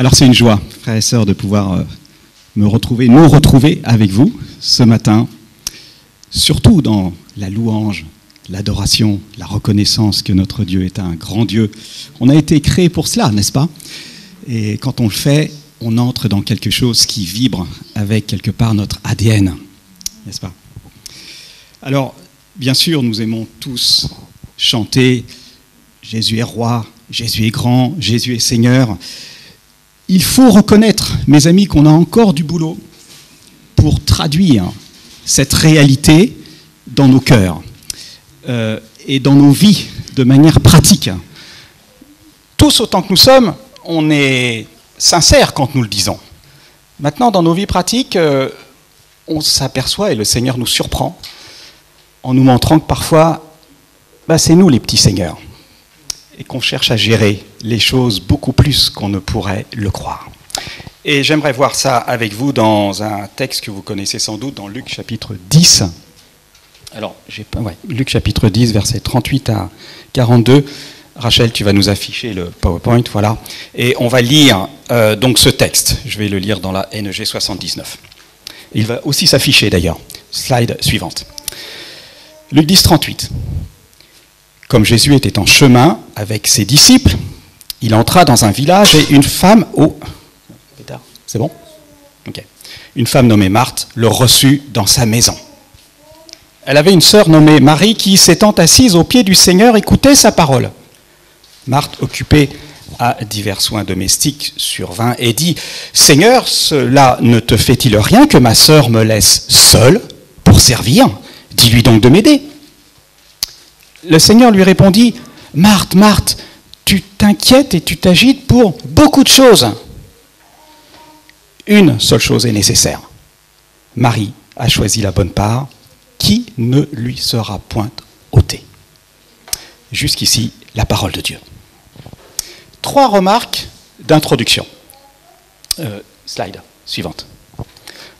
Alors c'est une joie, frères et sœurs, de pouvoir nous retrouver avec vous ce matin, surtout dans la louange, l'adoration, la reconnaissance que notre Dieu est un grand Dieu. On a été créés pour cela, n'est-ce pas? Et quand on le fait, on entre dans quelque chose qui vibre avec quelque part notre ADN, n'est-ce pas? Alors, bien sûr, nous aimons tous chanter « Jésus est roi, Jésus est grand, Jésus est Seigneur ». Il faut reconnaître, mes amis, qu'on a encore du boulot pour traduire cette réalité dans nos cœurs et dans nos vies de manière pratique. Tous autant que nous sommes, on est sincères quand nous le disons. Maintenant, dans nos vies pratiques, on s'aperçoit, et le Seigneur nous surprend, en nous montrant que parfois, c'est nous les petits seigneurs, et qu'on cherche à gérer les choses beaucoup plus qu'on ne pourrait le croire. Et j'aimerais voir ça avec vous dans un texte que vous connaissez sans doute, dans Luc chapitre 10. Alors, Luc chapitre 10, versets 38 à 42. Rachel, tu vas nous afficher le PowerPoint, voilà. Et on va lire donc ce texte. Je vais le lire dans la NEG 79. Il va aussi s'afficher d'ailleurs. Slide suivante. Luc 10, 38. Comme Jésus était en chemin avec ses disciples, il entra dans un village et une femme... Oh, c'est bon ? Ok. Une femme nommée Marthe le reçut dans sa maison. Elle avait une sœur nommée Marie qui, s'étant assise aux pieds du Seigneur, écoutait sa parole. Marthe, occupée à divers soins domestiques, survint et dit « Seigneur, cela ne te fait-il rien que ma sœur me laisse seule pour servir ? Dis-lui donc de m'aider. » Le Seigneur lui répondit « Marthe, Marthe, tu t'inquiètes et tu t'agites pour beaucoup de choses. Une seule chose est nécessaire. Marie a choisi la bonne part, qui ne lui sera point ôtée. » Jusqu'ici, la parole de Dieu. 3 remarques d'introduction. Slide suivante.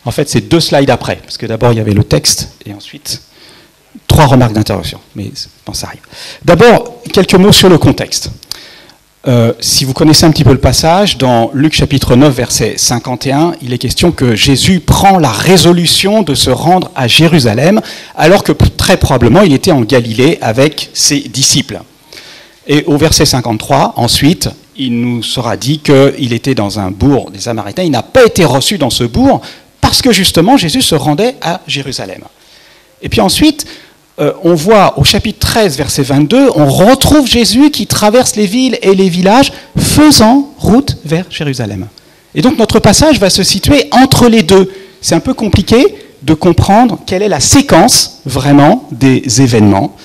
En fait, c'est 2 slides après, parce que d'abord, il y avait le texte, et ensuite... 3 remarques d'interruption, mais bon, ça arrive. D'abord, quelques mots sur le contexte. Si vous connaissez un petit peu le passage, dans Luc chapitre 9, verset 51, il est question que Jésus prend la résolution de se rendre à Jérusalem, alors que très probablement il était en Galilée avec ses disciples. Et au verset 53, ensuite, il nous sera dit qu'il était dans un bourg des Samaritains. Il n'a pas été reçu dans ce bourg parce que justement Jésus se rendait à Jérusalem. Et puis ensuite, on voit au chapitre 13, verset 22, on retrouve Jésus qui traverse les villes et les villages faisant route vers Jérusalem. Et donc notre passage va se situer entre les deux. C'est un peu compliqué de comprendre quelle est la séquence vraiment des événements.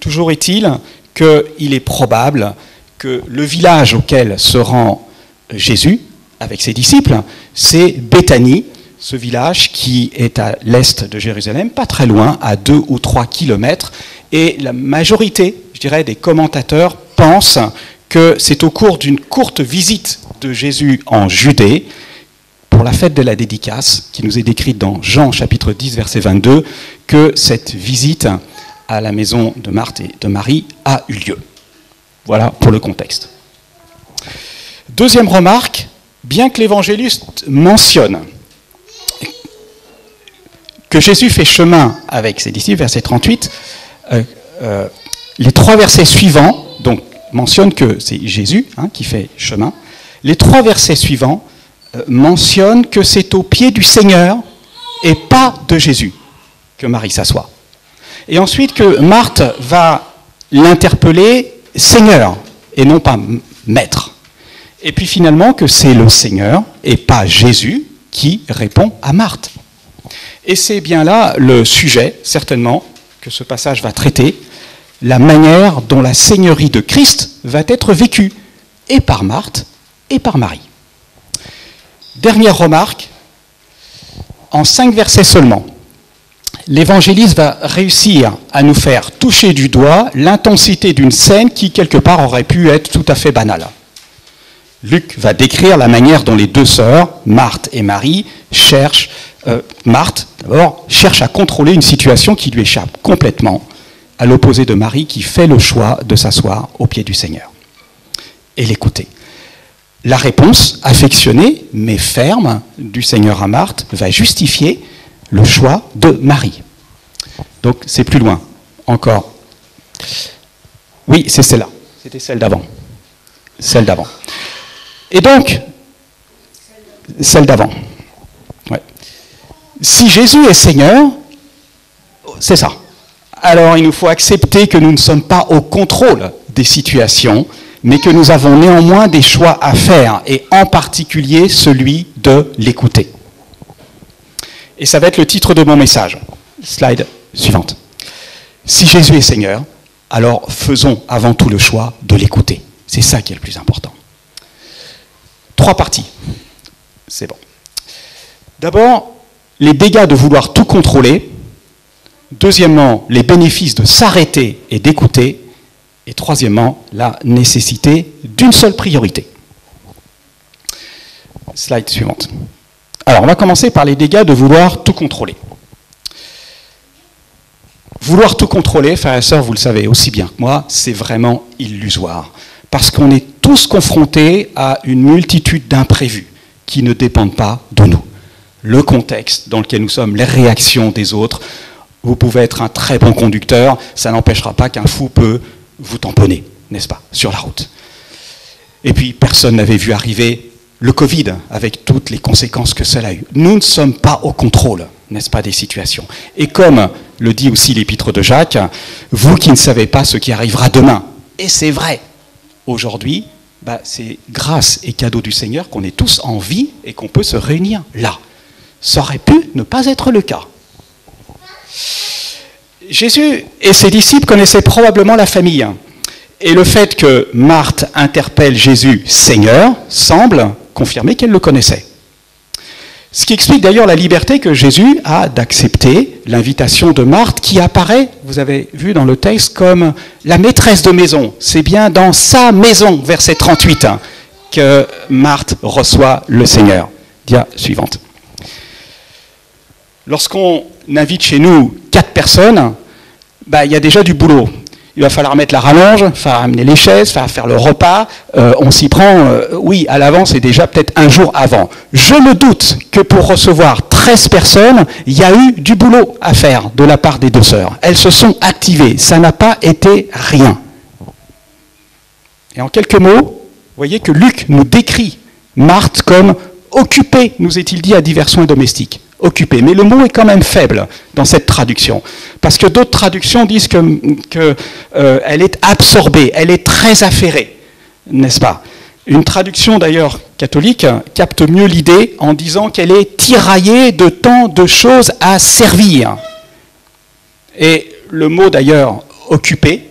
Toujours est-il qu'il est probable que le village auquel se rend Jésus avec ses disciples, c'est Béthanie, ce village qui est à l'est de Jérusalem, pas très loin, à 2 ou 3 kilomètres. Et la majorité, je dirais, des commentateurs pensent que c'est au cours d'une courte visite de Jésus en Judée, pour la fête de la dédicace, qui nous est décrite dans Jean chapitre 10, verset 22, que cette visite à la maison de Marthe et de Marie a eu lieu. Voilà pour le contexte. Deuxième remarque, bien que l'évangéliste mentionne que Jésus fait chemin avec ses disciples, verset 38, les 3 versets suivants, donc mentionnent que c'est Jésus qui fait chemin. Les 3 versets suivants mentionnent que c'est au pied du Seigneur et pas de Jésus que Marie s'assoit. Et ensuite que Marthe va l'interpeller Seigneur et non pas Maître. Et puis finalement que c'est le Seigneur et pas Jésus qui répond à Marthe. Et c'est bien là le sujet, certainement, que ce passage va traiter, la manière dont la seigneurie de Christ va être vécue, et par Marthe, et par Marie. Dernière remarque, en 5 versets seulement, l'évangéliste va réussir à nous faire toucher du doigt l'intensité d'une scène qui, quelque part, aurait pu être tout à fait banale. Luc va décrire la manière dont les 2 sœurs, Marthe et Marie, Marthe, d'abord, cherche à contrôler une situation qui lui échappe complètement, à l'opposé de Marie qui fait le choix de s'asseoir aux pieds du Seigneur et l'écouter. la réponse affectionnée mais ferme du Seigneur à Marthe va justifier le choix de Marie. Donc c'est plus loin. Encore. Oui, c'est celle-là. C'était celle d'avant. Celle d'avant. Et donc, celle d'avant. Ouais. Si Jésus est Seigneur, c'est ça. Alors il nous faut accepter que nous ne sommes pas au contrôle des situations, mais que nous avons néanmoins des choix à faire, et en particulier celui de l'écouter. Et ça va être le titre de mon message. Slide suivante. Si Jésus est Seigneur, alors faisons avant tout le choix de l'écouter. C'est ça qui est le plus important. 3 parties. C'est bon. D'abord, les dégâts de vouloir tout contrôler. Deuxièmement, les bénéfices de s'arrêter et d'écouter. Et troisièmement, la nécessité d'une seule priorité. Slide suivante. Alors, on va commencer par les dégâts de vouloir tout contrôler. Vouloir tout contrôler, frères et sœurs, vous le savez aussi bien que moi, c'est vraiment illusoire. Parce qu'on est tous confrontés à une multitude d'imprévus qui ne dépendent pas de nous. Le contexte dans lequel nous sommes, les réactions des autres. Vous pouvez être un très bon conducteur, ça n'empêchera pas qu'un fou peut vous tamponner, n'est-ce pas, sur la route. Et puis, personne n'avait vu arriver le Covid, avec toutes les conséquences que cela a eu. Nous ne sommes pas au contrôle, n'est-ce pas, des situations. Et comme le dit aussi l'épître de Jacques, vous qui ne savez pas ce qui arrivera demain. Et c'est vrai, aujourd'hui, c'est grâce et cadeau du Seigneur qu'on est tous en vie et qu'on peut se réunir là. Ça aurait pu ne pas être le cas. Jésus et ses disciples connaissaient probablement la famille. Et le fait que Marthe interpelle Jésus Seigneur semble confirmer qu'elle le connaissait. Ce qui explique d'ailleurs la liberté que Jésus a d'accepter l'invitation de Marthe qui apparaît, vous avez vu dans le texte, comme la maîtresse de maison. C'est bien dans sa maison, verset 38, que Marthe reçoit le Seigneur. Dia suivante. Lorsqu'on invite chez nous 4 personnes, il y a déjà du boulot. Il va falloir mettre la rallonge, il va falloir amener les chaises, il va falloir faire le repas. On s'y prend, oui, à l'avance et déjà peut-être un jour avant. Je me doute que pour recevoir 13 personnes, il y a eu du boulot à faire de la part des 2 sœurs. Elles se sont activées, ça n'a pas été rien. Et en quelques mots, vous voyez que Luc nous décrit Marthe comme occupée, nous est-il dit, à divers soins domestiques. Occupée. Mais le mot est quand même faible dans cette traduction. Parce que d'autres traductions disent qu'elle est absorbée, elle est très affairée, n'est-ce pas? Une traduction d'ailleurs catholique capte mieux l'idée en disant qu'elle est tiraillée de tant de choses à servir. Et le mot d'ailleurs occupé,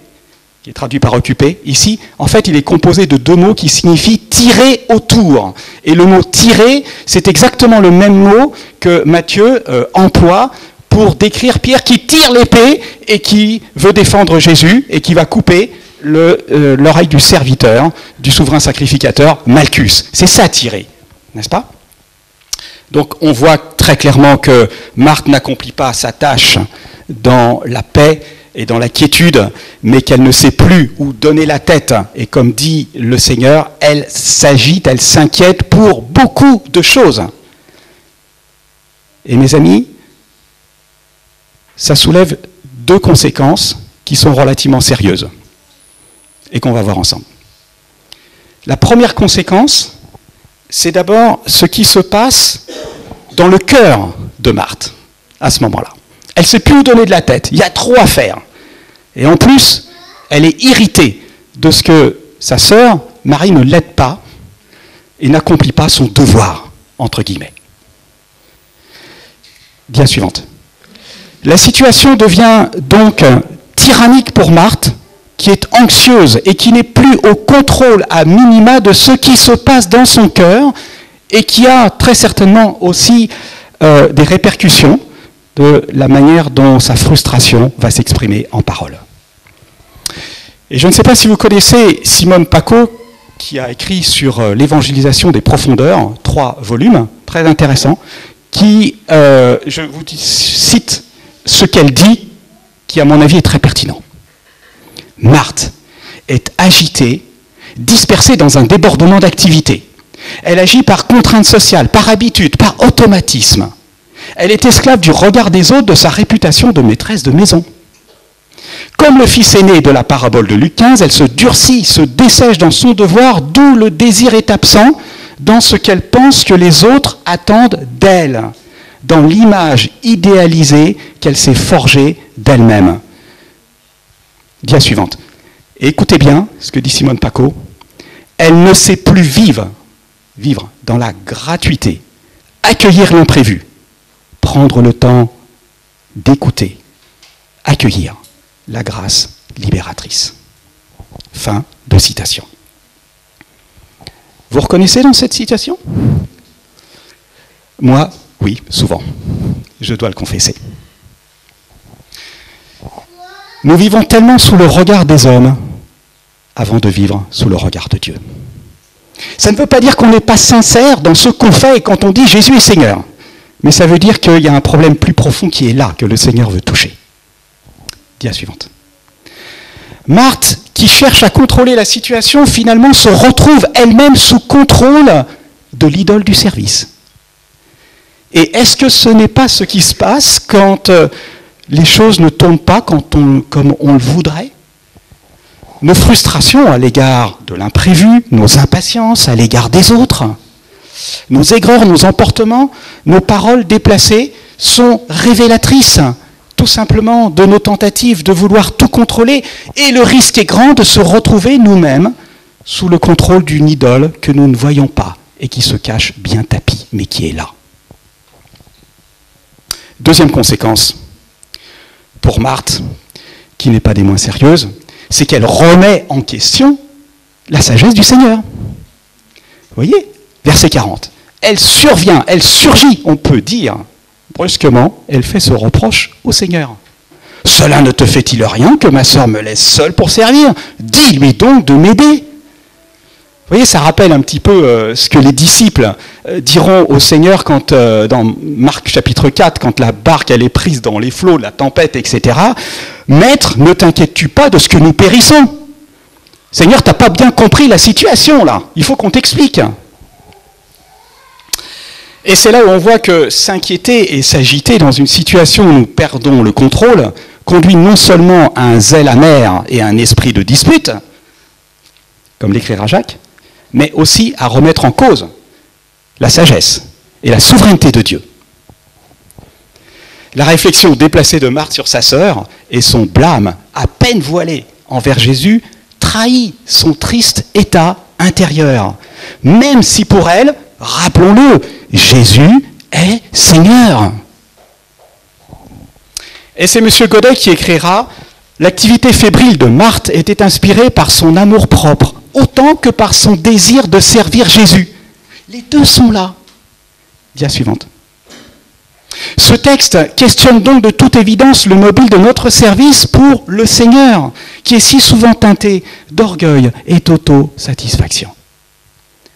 qui est traduit par occupé, ici, en fait, il est composé de 2 mots qui signifient tirer autour. Et le mot tirer, c'est exactement le même mot que Matthieu emploie pour décrire Pierre qui tire l'épée et qui veut défendre Jésus et qui va couper l'oreille du serviteur, du souverain sacrificateur, Malchus. C'est ça, tirer, n'est-ce pas? Donc, on voit très clairement que Marthe n'accomplit pas sa tâche dans la paix et dans la quiétude, mais qu'elle ne sait plus où donner la tête. Et comme dit le Seigneur, elle s'agite, elle s'inquiète pour beaucoup de choses. Et mes amis, ça soulève 2 conséquences qui sont relativement sérieuses et qu'on va voir ensemble. La première conséquence, c'est d'abord ce qui se passe dans le cœur de Marthe à ce moment-là. Elle ne sait plus où donner de la tête. Il y a trop à faire. Et en plus, elle est irritée de ce que sa sœur, Marie, ne l'aide pas et n'accomplit pas son devoir, entre guillemets. Dia suivante. La situation devient donc tyrannique pour Marthe, qui est anxieuse et qui n'est plus au contrôle à minima de ce qui se passe dans son cœur et qui a très certainement aussi des répercussions de la manière dont sa frustration va s'exprimer en parole. Et je ne sais pas si vous connaissez Simone Paco, qui a écrit sur l'évangélisation des profondeurs, 3 volumes, très intéressants, qui, je vous cite ce qu'elle dit, qui à mon avis est très pertinent. Marthe est agitée, dispersée dans un débordement d'activité. Elle agit par contrainte sociale, par habitude, par automatisme. Elle est esclave du regard des autres, de sa réputation de maîtresse de maison. Comme le fils aîné de la parabole de Luc 15, elle se durcit, se dessèche dans son devoir, d'où le désir est absent dans ce qu'elle pense que les autres attendent d'elle, dans l'image idéalisée qu'elle s'est forgée d'elle-même. Dia suivante. Et écoutez bien ce que dit Simone Paco. Elle ne sait plus vivre dans la gratuité, accueillir l'imprévu, prendre le temps d'écouter, accueillir la grâce libératrice. Fin de citation. Vous reconnaissez dans cette citation ? Moi, oui, souvent. Je dois le confesser. Nous vivons tellement sous le regard des hommes avant de vivre sous le regard de Dieu. Ça ne veut pas dire qu'on n'est pas sincère dans ce qu'on fait et quand on dit Jésus est Seigneur. Mais ça veut dire qu'il y a un problème plus profond qui est là, que le Seigneur veut toucher. Dia suivante. Marthe, qui cherche à contrôler la situation, finalement se retrouve elle-même sous contrôle de l'idole du service. Et est-ce que ce n'est pas ce qui se passe quand les choses ne tournent pas comme on le voudrait ? Nos frustrations à l'égard de l'imprévu, nos impatiences à l'égard des autres, nos aigreurs, nos emportements, nos paroles déplacées sont révélatrices tout simplement de nos tentatives de vouloir tout contrôler, et le risque est grand de se retrouver nous-mêmes sous le contrôle d'une idole que nous ne voyons pas et qui se cache bien tapis, mais qui est là. Deuxième conséquence, pour Marthe, qui n'est pas des moins sérieuses, c'est qu'elle remet en question la sagesse du Seigneur. Vous voyez, verset 40. Elle survient, elle surgit, on peut dire, brusquement, elle fait ce reproche au Seigneur. « Cela ne te fait-il rien que ma sœur me laisse seule pour servir ? Dis-lui donc de m'aider !» Vous voyez, ça rappelle un petit peu ce que les disciples diront au Seigneur quand, dans Marc chapitre 4, quand la barque elle est prise dans les flots, la tempête, etc. « Maître, ne t'inquiètes-tu pas de ce que nous périssons ? Seigneur, tu n'as pas bien compris la situation là, il faut qu'on t'explique. » Et c'est là où on voit que s'inquiéter et s'agiter dans une situation où nous perdons le contrôle conduit non seulement à un zèle amer et à un esprit de dispute, comme l'écrira Jacques, mais aussi à remettre en cause la sagesse et la souveraineté de Dieu. La réflexion déplacée de Marthe sur sa sœur et son blâme à peine voilé envers Jésus trahit son triste état intérieur, même si pour elle, rappelons-le, Jésus est Seigneur. Et c'est M. Godet qui écrira « L'activité fébrile de Marthe était inspirée par son amour-propre, autant que par son désir de servir Jésus. » Les deux sont là. Dia suivante. Ce texte questionne donc de toute évidence le mobile de notre service pour le Seigneur, qui est si souvent teinté d'orgueil et d'autosatisfaction.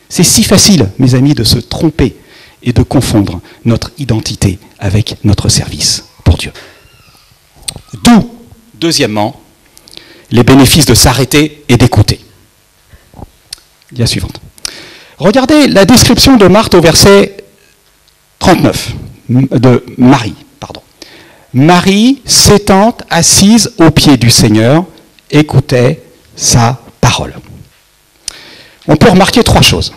C'est si facile, mes amis, de se tromper et de confondre notre identité avec notre service pour Dieu. D'où, deuxièmement, les bénéfices de s'arrêter et d'écouter. La suivante. Regardez la description de Marthe au verset 39, de Marie. Marie, s'étant assise aux pieds du Seigneur, écoutait sa parole. On peut remarquer trois choses.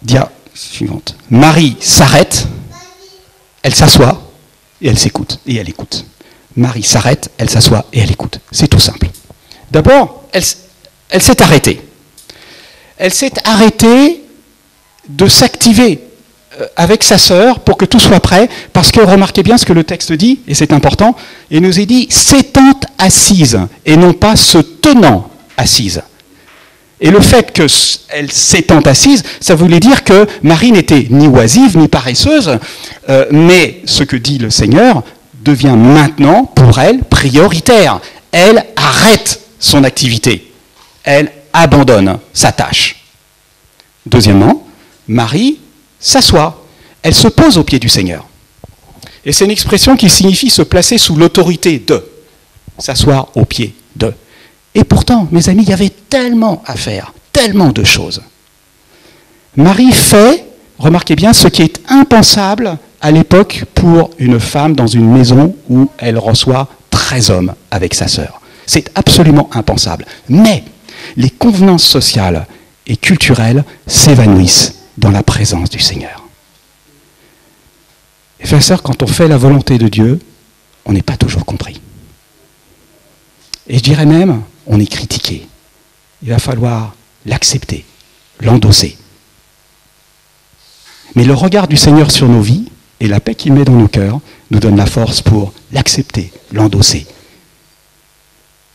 Dia suivante. Marie s'arrête, elle s'assoit et elle s'écoute. Et elle écoute. Marie s'arrête, elle s'assoit et elle écoute. C'est tout simple. D'abord, elle s'est arrêtée. Elle s'est arrêtée de s'activer avec sa sœur pour que tout soit prêt, parce que remarquez bien ce que le texte dit, et c'est important, il nous est dit « s'étant assise » et non pas « se tenant assise ». Et le fait qu'elle s'étant assise, ça voulait dire que Marie n'était ni oisive ni paresseuse, mais ce que dit le Seigneur devient maintenant pour elle prioritaire. Elle arrête son activité, elle abandonne sa tâche. Deuxièmement, Marie s'assoit, elle se pose aux pieds du Seigneur. Et c'est une expression qui signifie se placer sous l'autorité de, s'asseoir aux pieds de. Et pourtant, mes amis, il y avait tellement à faire, tellement de choses. Marie fait, remarquez bien, ce qui est impensable à l'époque pour une femme dans une maison où elle reçoit 13 hommes avec sa sœur. C'est absolument impensable. Mais les convenances sociales et culturelles s'évanouissent dans la présence du Seigneur. Et frères et sœurs, quand on fait la volonté de Dieu, on n'est pas toujours compris. Et je dirais même, on est critiqué. Il va falloir l'accepter, l'endosser. Mais le regard du Seigneur sur nos vies et la paix qu'il met dans nos cœurs nous donne la force pour l'accepter, l'endosser.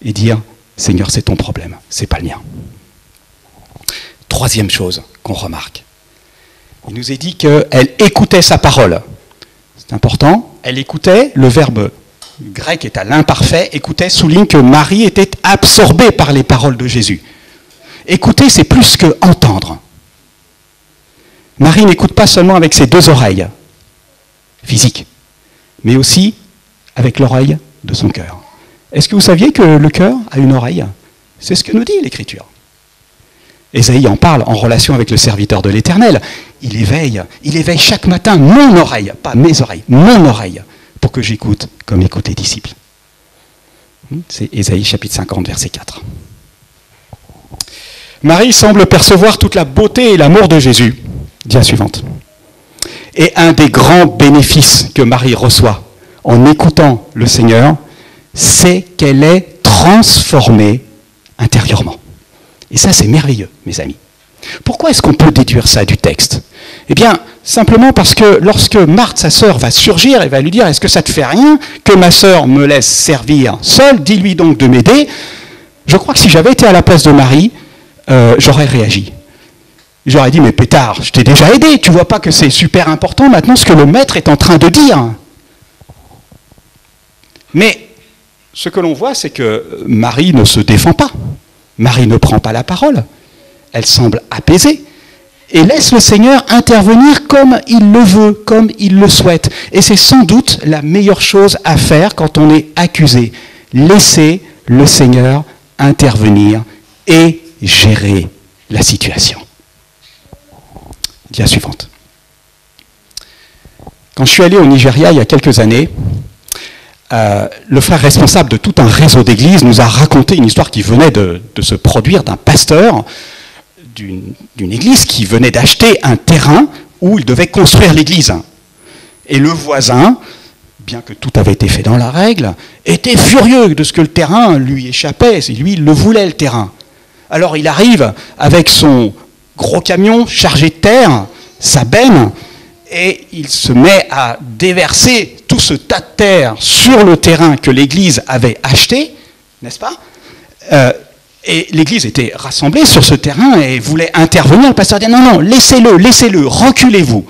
Et dire, Seigneur, c'est ton problème, c'est pas le mien. Troisième chose qu'on remarque. Il nous est dit qu'elle écoutait sa parole. C'est important. Elle écoutait, le verbe grec est à l'imparfait, écoutait souligne que Marie était absorbée par les paroles de Jésus. Écouter, c'est plus que entendre. Marie n'écoute pas seulement avec ses deux oreilles physiques, mais aussi avec l'oreille de son cœur. Est-ce que vous saviez que le cœur a une oreille? C'est ce que nous dit l'Écriture. Ésaïe en parle en relation avec le serviteur de l'Éternel. Il éveille chaque matin mon oreille, pas mes oreilles, mon oreille, pour que j'écoute comme écoutent les disciples. C'est Ésaïe chapitre 50, verset 4. Marie semble percevoir toute la beauté et l'amour de Jésus. Dit la suivante. Et un des grands bénéfices que Marie reçoit en écoutant le Seigneur, c'est qu'elle est transformée intérieurement. Et ça, c'est merveilleux, mes amis. Pourquoi est-ce qu'on peut déduire ça du texte? Eh bien, simplement parce que lorsque Marthe, sa sœur, va surgir et va lui dire « Est-ce que ça te fait rien que ma sœur me laisse servir seule? Dis-lui donc de m'aider. » Je crois que si j'avais été à la place de Marie, j'aurais réagi. J'aurais dit « Mais pétard, je t'ai déjà aidé, tu vois pas que c'est super important maintenant ce que le maître est en train de dire ?» Mais ce que l'on voit, c'est que Marie ne se défend pas. Marie ne prend pas la parole. Elle semble apaisée et laisse le Seigneur intervenir comme il le veut, comme il le souhaite. Et c'est sans doute la meilleure chose à faire quand on est accusé. Laisser le Seigneur intervenir et gérer la situation. Dia suivante. Quand je suis allé au Nigeria il y a quelques années, le frère responsable de tout un réseau d'églises nous a raconté une histoire qui venait de se produire d'un pasteur d'une église qui venait d'acheter un terrain où il devait construire l'église. Et le voisin, bien que tout avait été fait dans la règle, était furieux de ce que le terrain lui échappait. Lui, il le voulait, le terrain. Alors il arrive avec son gros camion chargé de terre, sa benne, et il se met à déverser tout ce tas de terre sur le terrain que l'église avait acheté, n'est-ce pas? Et l'église était rassemblée sur ce terrain et voulait intervenir. Le pasteur dit non, laissez-le, reculez-vous,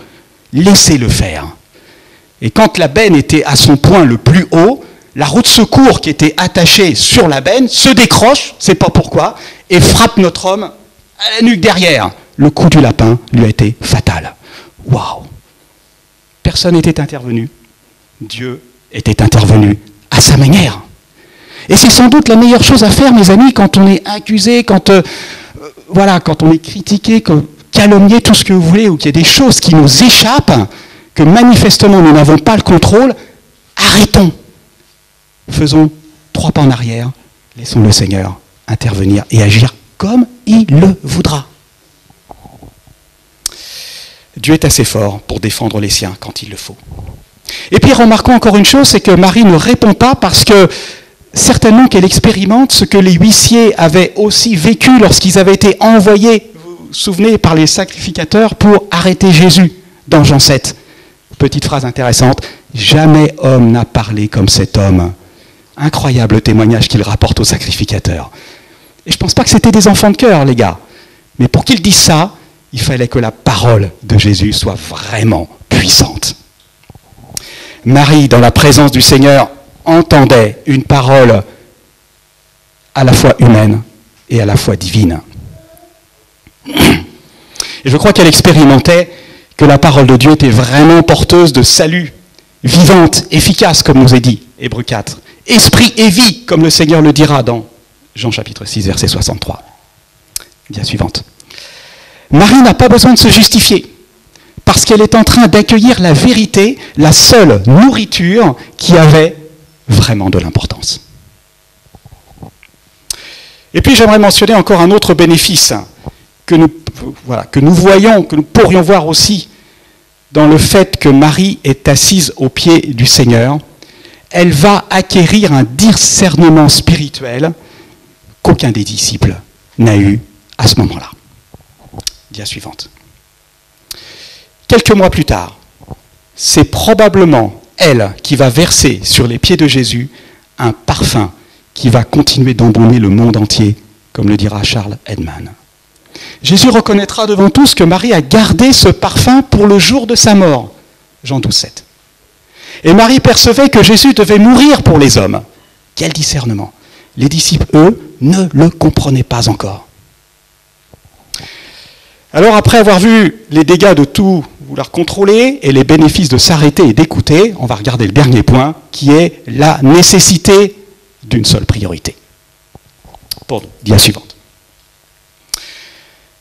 laissez-le faire. Et quand la benne était à son point le plus haut, la roue de secours qui était attachée sur la benne se décroche, c'est pas pourquoi, et frappe notre homme à la nuque derrière. Le coup du lapin lui a été fatal. Waouh! Personne n'était intervenu. Dieu était intervenu à sa manière. Et c'est sans doute la meilleure chose à faire, mes amis, quand on est accusé, quand on est critiqué, calomnié, tout ce que vous voulez, ou qu'il y a des choses qui nous échappent, que manifestement nous n'avons pas le contrôle. Arrêtons. Faisons 3 pas en arrière. Laissons le Seigneur intervenir et agir comme il le voudra. Dieu est assez fort pour défendre les siens quand il le faut. Et puis remarquons encore une chose, c'est que Marie ne répond pas parce que certainement qu'elle expérimente ce que les huissiers avaient aussi vécu lorsqu'ils avaient été envoyés, vous vous souvenez, par les sacrificateurs pour arrêter Jésus dans Jean 7. Petite phrase intéressante, jamais homme n'a parlé comme cet homme. Incroyable témoignage qu'il rapporte aux sacrificateurs. Et je ne pense pas que c'était des enfants de cœur, les gars. Mais pour qu'ils disent ça, il fallait que la parole de Jésus soit vraiment puissante. Marie, dans la présence du Seigneur, entendait une parole à la fois humaine et à la fois divine. Et je crois qu'elle expérimentait que la parole de Dieu était vraiment porteuse de salut, vivante, efficace, comme nous est dit, Hébreux 4. Esprit et vie, comme le Seigneur le dira dans Jean chapitre 6, verset 63. Dia suivante. Marie n'a pas besoin de se justifier, parce qu'elle est en train d'accueillir la vérité, la seule nourriture qui avait vraiment de l'importance. Et puis j'aimerais mentionner encore un autre bénéfice que nous voyons, que nous pourrions voir aussi dans le fait que Marie est assise aux pieds du Seigneur. Elle va acquérir un discernement spirituel qu'aucun des disciples n'a eu à ce moment-là. Dia suivante. Quelques mois plus tard, c'est probablement elle qui va verser sur les pieds de Jésus un parfum qui va continuer d'embaumer le monde entier, comme le dira Charles Edman. Jésus reconnaîtra devant tous que Marie a gardé ce parfum pour le jour de sa mort. Jean 12, 7. Et Marie percevait que Jésus devait mourir pour les hommes. Quel discernement! Les disciples, eux, ne le comprenaient pas encore. Alors après avoir vu les dégâts de tout vouloir contrôler et les bénéfices de s'arrêter et d'écouter, on va regarder le dernier point, qui est la nécessité d'une seule priorité. Pour dia suivante.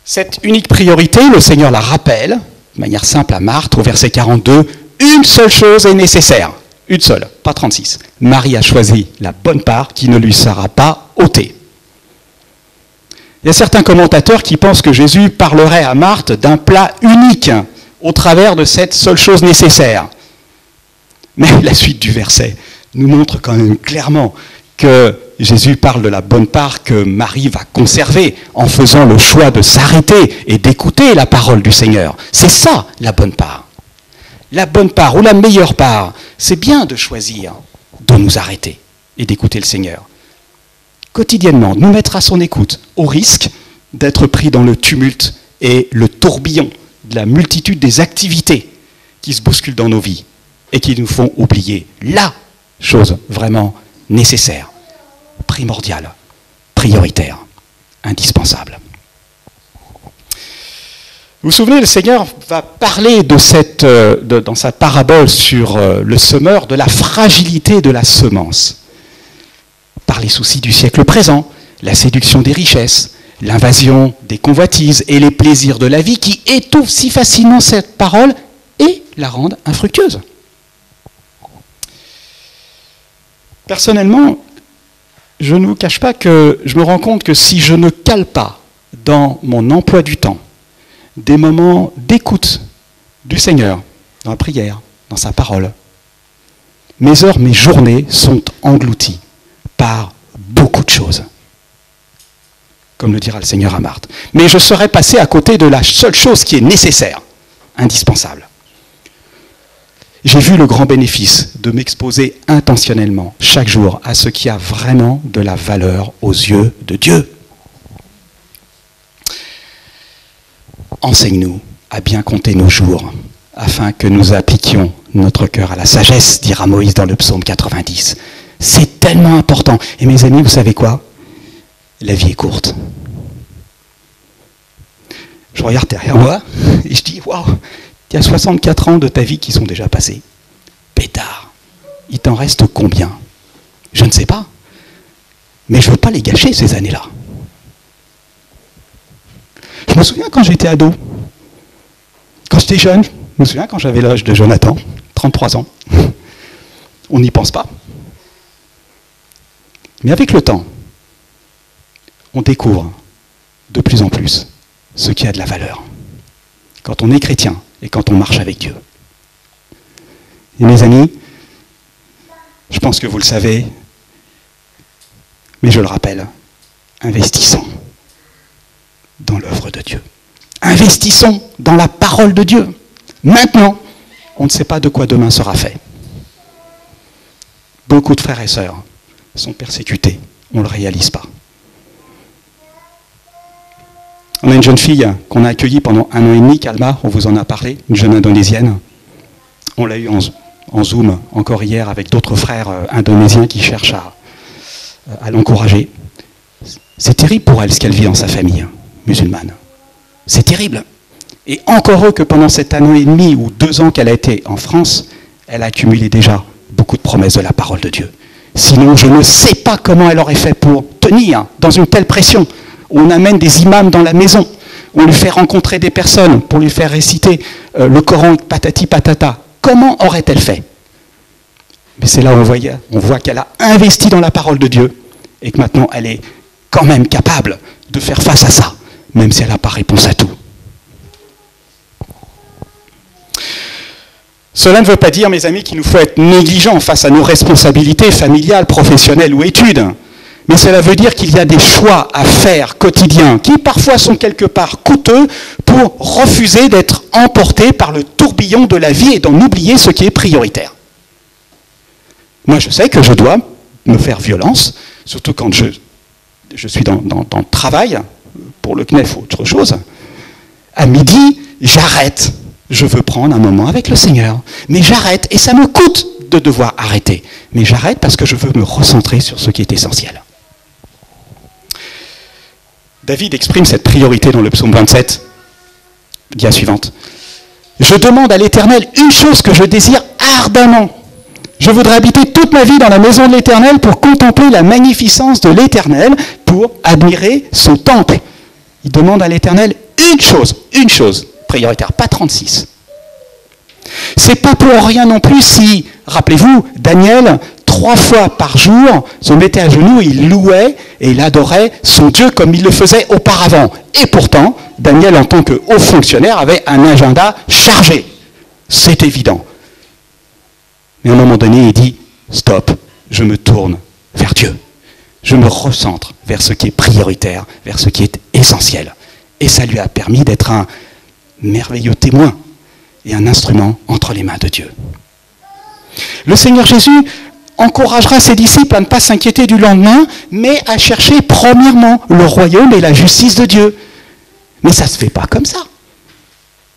Cette unique priorité, le Seigneur la rappelle, de manière simple à Marthe, au verset 42, une seule chose est nécessaire. Une seule, pas 36. Marie a choisi la bonne part qui ne lui sera pas ôtée. Il y a certains commentateurs qui pensent que Jésus parlerait à Marthe d'un plat unique au travers de cette seule chose nécessaire. Mais la suite du verset nous montre quand même clairement que Jésus parle de la bonne part que Marie va conserver en faisant le choix de s'arrêter et d'écouter la parole du Seigneur. C'est ça la bonne part. La bonne part ou la meilleure part, c'est bien de choisir de nous arrêter et d'écouter le Seigneur. Quotidiennement, nous mettre à son écoute, au risque d'être pris dans le tumulte et le tourbillon de la multitude des activités qui se bousculent dans nos vies et qui nous font oublier la chose vraiment nécessaire, primordiale, prioritaire, indispensable. Vous vous souvenez, le Seigneur va parler dans sa parabole sur le semeur de la fragilité de la semence. Par les soucis du siècle présent, la séduction des richesses, l'invasion des convoitises et les plaisirs de la vie qui étouffent si facilement cette parole et la rendent infructueuse. Personnellement, je ne vous cache pas que je me rends compte que si je ne cale pas dans mon emploi du temps des moments d'écoute du Seigneur, dans la prière, dans sa parole, mes heures, mes journées sont englouties par beaucoup de choses, comme le dira le Seigneur à Marthe. Mais je serais passé à côté de la seule chose qui est nécessaire, indispensable. J'ai vu le grand bénéfice de m'exposer intentionnellement chaque jour à ce qui a vraiment de la valeur aux yeux de Dieu. Enseigne-nous à bien compter nos jours, afin que nous appliquions notre cœur à la sagesse, dira Moïse dans le psaume 90. C'est tellement important. Et mes amis, vous savez quoi? La vie est courte. Je regarde derrière moi et je dis, waouh, il y a 64 ans de ta vie qui sont déjà passés. Pétard, il t'en reste combien? Je ne sais pas. Mais je ne veux pas les gâcher, ces années-là. Je me souviens quand j'étais ado, quand j'étais jeune, je me souviens quand j'avais l'âge de Jonathan, 33 ans. On n'y pense pas. Mais avec le temps, on découvre de plus en plus ce qui a de la valeur. Quand on est chrétien et quand on marche avec Dieu. Et mes amis, je pense que vous le savez, mais je le rappelle, investissons dans l'œuvre de Dieu. Investissons dans la parole de Dieu. Maintenant, on ne sait pas de quoi demain sera fait. Beaucoup de frères et sœurs sont persécutés. On ne le réalise pas. On a une jeune fille qu'on a accueillie pendant 1 an et demi, Kalma, on vous en a parlé, une jeune indonésienne. On l'a eue en Zoom encore hier avec d'autres frères indonésiens qui cherchent à l'encourager. C'est terrible pour elle ce qu'elle vit dans sa famille musulmane. C'est terrible. Et encore heureux que pendant cet 1 an et demi ou 2 ans qu'elle a été en France, elle a accumulé déjà beaucoup de promesses de la parole de Dieu. Sinon, je ne sais pas comment elle aurait fait pour tenir dans une telle pression, on amène des imams dans la maison, on lui fait rencontrer des personnes pour lui faire réciter le Coran patati patata. Comment aurait-elle fait? Mais c'est là où on voit qu'elle a investi dans la parole de Dieu et que maintenant elle est quand même capable de faire face à ça, même si elle n'a pas réponse à tout. Cela ne veut pas dire, mes amis, qu'il nous faut être négligents face à nos responsabilités familiales, professionnelles ou études. Mais cela veut dire qu'il y a des choix à faire quotidiens qui parfois sont quelque part coûteux pour refuser d'être emportés par le tourbillon de la vie et d'en oublier ce qui est prioritaire. Moi, je sais que je dois me faire violence, surtout quand je suis dans le travail, pour le CNEF ou autre chose. À midi, j'arrête. Je veux prendre un moment avec le Seigneur. Mais j'arrête, et ça me coûte de devoir arrêter. Mais j'arrête parce que je veux me recentrer sur ce qui est essentiel. David exprime cette priorité dans le psaume 27. Dia suivante. Je demande à l'Éternel une chose que je désire ardemment. Je voudrais habiter toute ma vie dans la maison de l'Éternel pour contempler la magnificence de l'Éternel, pour admirer son temple. Il demande à l'Éternel une chose prioritaire, pas 36. C'est pas pour rien non plus si, rappelez-vous, Daniel, 3 fois par jour, se mettait à genoux, il louait et il adorait son Dieu comme il le faisait auparavant. Et pourtant, Daniel, en tant que haut fonctionnaire, avait un agenda chargé. C'est évident. Mais à un moment donné, il dit, stop, je me tourne vers Dieu. Je me recentre vers ce qui est prioritaire, vers ce qui est essentiel. Et ça lui a permis d'être un merveilleux témoin et un instrument entre les mains de Dieu. Le Seigneur Jésus encouragera ses disciples à ne pas s'inquiéter du lendemain, mais à chercher premièrement le royaume et la justice de Dieu. Mais ça ne se fait pas comme ça.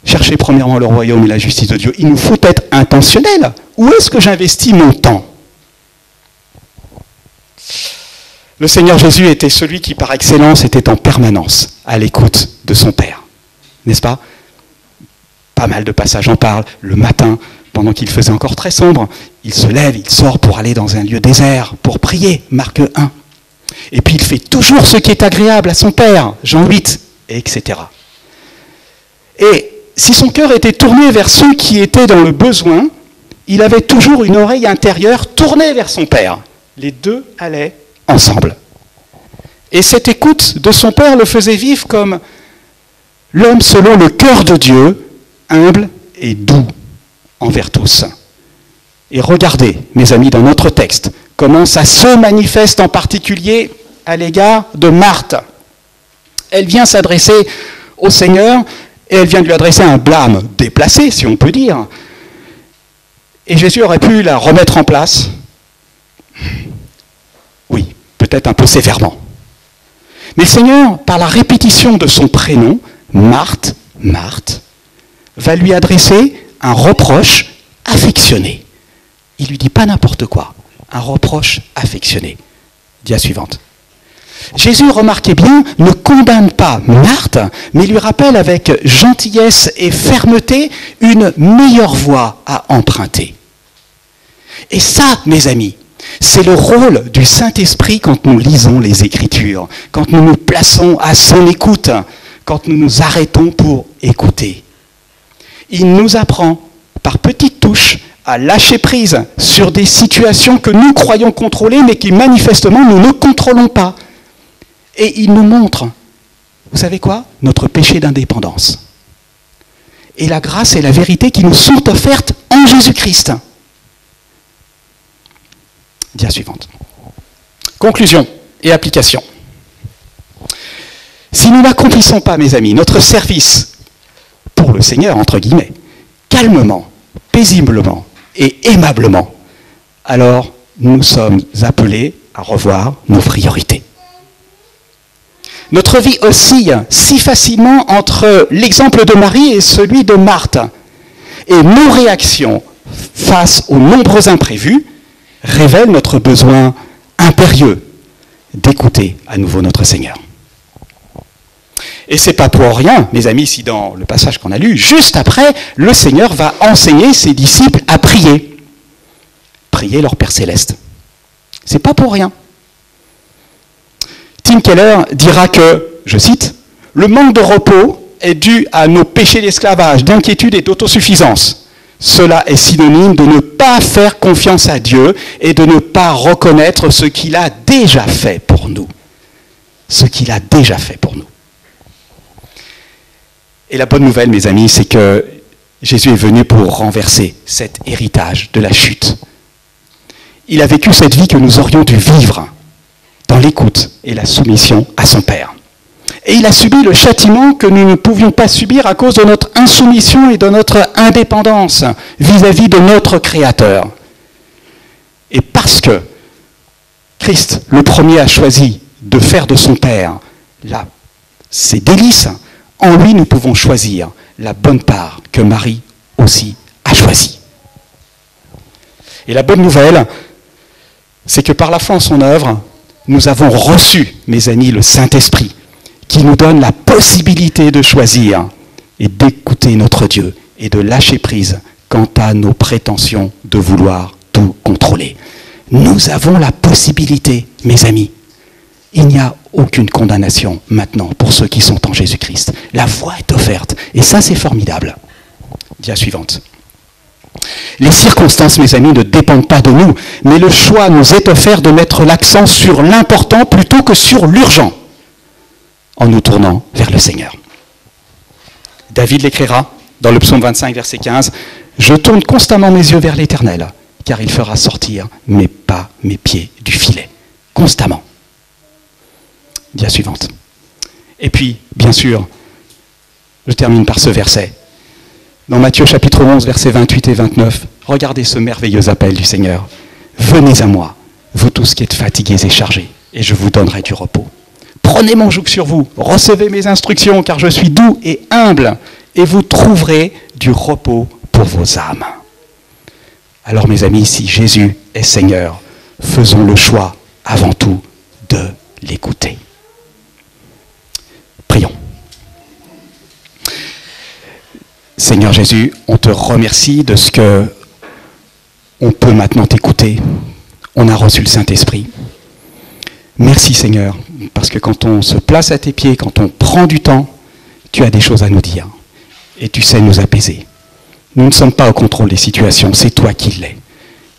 Chercher premièrement le royaume et la justice de Dieu. Il nous faut être intentionnel. Où est-ce que j'investis mon temps? Le Seigneur Jésus était celui qui, par excellence, était en permanence à l'écoute de son Père. N'est-ce pas? Pas mal de passages en parlent. Le matin, pendant qu'il faisait encore très sombre, il se lève, il sort pour aller dans un lieu désert, pour prier, Marc 1. Et puis il fait toujours ce qui est agréable à son Père, Jean 8, etc. Et si son cœur était tourné vers ceux qui étaient dans le besoin, il avait toujours une oreille intérieure tournée vers son Père. Les deux allaient ensemble. Et cette écoute de son Père le faisait vivre comme l'homme selon le cœur de Dieu, humble et doux envers tous. Et regardez, mes amis, dans notre texte, comment ça se manifeste en particulier à l'égard de Marthe. Elle vient s'adresser au Seigneur et elle vient de lui adresser un blâme déplacé, si on peut dire. Et Jésus aurait pu la remettre en place. Oui, peut-être un peu sévèrement. Mais le Seigneur, par la répétition de son prénom, Marthe, Marthe, va lui adresser un reproche affectionné. Il lui dit pas n'importe quoi, un reproche affectionné. Dia suivante. Jésus, remarquez bien, ne condamne pas Marthe, mais lui rappelle avec gentillesse et fermeté une meilleure voie à emprunter. Et ça, mes amis, c'est le rôle du Saint-Esprit quand nous lisons les Écritures, quand nous nous plaçons à son écoute, quand nous nous arrêtons pour écouter. Il nous apprend, par petites touches, à lâcher prise sur des situations que nous croyons contrôler, mais qui manifestement nous ne contrôlons pas. Et il nous montre, vous savez quoi? Notre péché d'indépendance. Et la grâce et la vérité qui nous sont offertes en Jésus-Christ. Dia suivante. Conclusion et application. Si nous n'accomplissons pas, mes amis, notre service pour le Seigneur, entre guillemets, calmement, paisiblement et aimablement, alors nous sommes appelés à revoir nos priorités. Notre vie oscille si facilement entre l'exemple de Marie et celui de Marthe. Et nos réactions face aux nombreux imprévus révèlent notre besoin impérieux d'écouter à nouveau notre Seigneur. Et c'est pas pour rien, mes amis, si dans le passage qu'on a lu, juste après, le Seigneur va enseigner ses disciples à prier. Prier leur Père Céleste. C'est pas pour rien. Tim Keller dira que je cite, « Le manque de repos est dû à nos péchés d'esclavage, d'inquiétude et d'autosuffisance. Cela est synonyme de ne pas faire confiance à Dieu et de ne pas reconnaître ce qu'il a déjà fait pour nous. » Ce qu'il a déjà fait pour nous. Et la bonne nouvelle, mes amis, c'est que Jésus est venu pour renverser cet héritage de la chute. Il a vécu cette vie que nous aurions dû vivre dans l'écoute et la soumission à son Père. Et il a subi le châtiment que nous ne pouvions pas subir à cause de notre insoumission et de notre indépendance vis-à-vis de notre Créateur. Et parce que Christ, le premier, a choisi de faire de son Père ses délices, en lui nous pouvons choisir la bonne part que Marie aussi a choisie. Et la bonne nouvelle, c'est que par la foi en son œuvre, nous avons reçu, mes amis, le Saint-Esprit, qui nous donne la possibilité de choisir et d'écouter notre Dieu et de lâcher prise quant à nos prétentions de vouloir tout contrôler. Nous avons la possibilité, mes amis. Il n'y a aucune condamnation maintenant pour ceux qui sont en Jésus-Christ. La voie est offerte. Et ça, c'est formidable. Dia suivante. Les circonstances, mes amis, ne dépendent pas de nous, mais le choix nous est offert de mettre l'accent sur l'important plutôt que sur l'urgent, en nous tournant vers le Seigneur. David l'écrira dans le psaume 25, verset 15, « Je tourne constamment mes yeux vers l'Éternel, car il fera sortir mes pas, mes pieds du filet. » Constamment. Dia suivante. Et puis, bien sûr, je termine par ce verset. Dans Matthieu chapitre 11, versets 28 et 29, regardez ce merveilleux appel du Seigneur. « Venez à moi, vous tous qui êtes fatigués et chargés, et je vous donnerai du repos. Prenez mon joug sur vous, recevez mes instructions, car je suis doux et humble, et vous trouverez du repos pour vos âmes. » Alors mes amis, si Jésus est Seigneur, faisons le choix avant tout de l'écouter. Prions. Seigneur Jésus, on te remercie de ce que on peut maintenant t'écouter. On a reçu le Saint-Esprit. Merci Seigneur, parce que quand on se place à tes pieds, quand on prend du temps, tu as des choses à nous dire. Et tu sais nous apaiser. Nous ne sommes pas au contrôle des situations, c'est toi qui l'es.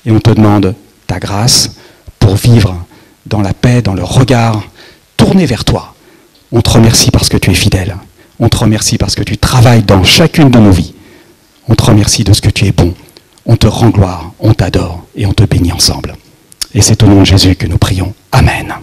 Et on te demande ta grâce pour vivre dans la paix, dans le regard tourné vers toi. On te remercie parce que tu es fidèle. On te remercie parce que tu travailles dans chacune de nos vies. On te remercie de ce que tu es bon. On te rend gloire, on t'adore et on te bénit ensemble. Et c'est au nom de Jésus que nous prions. Amen.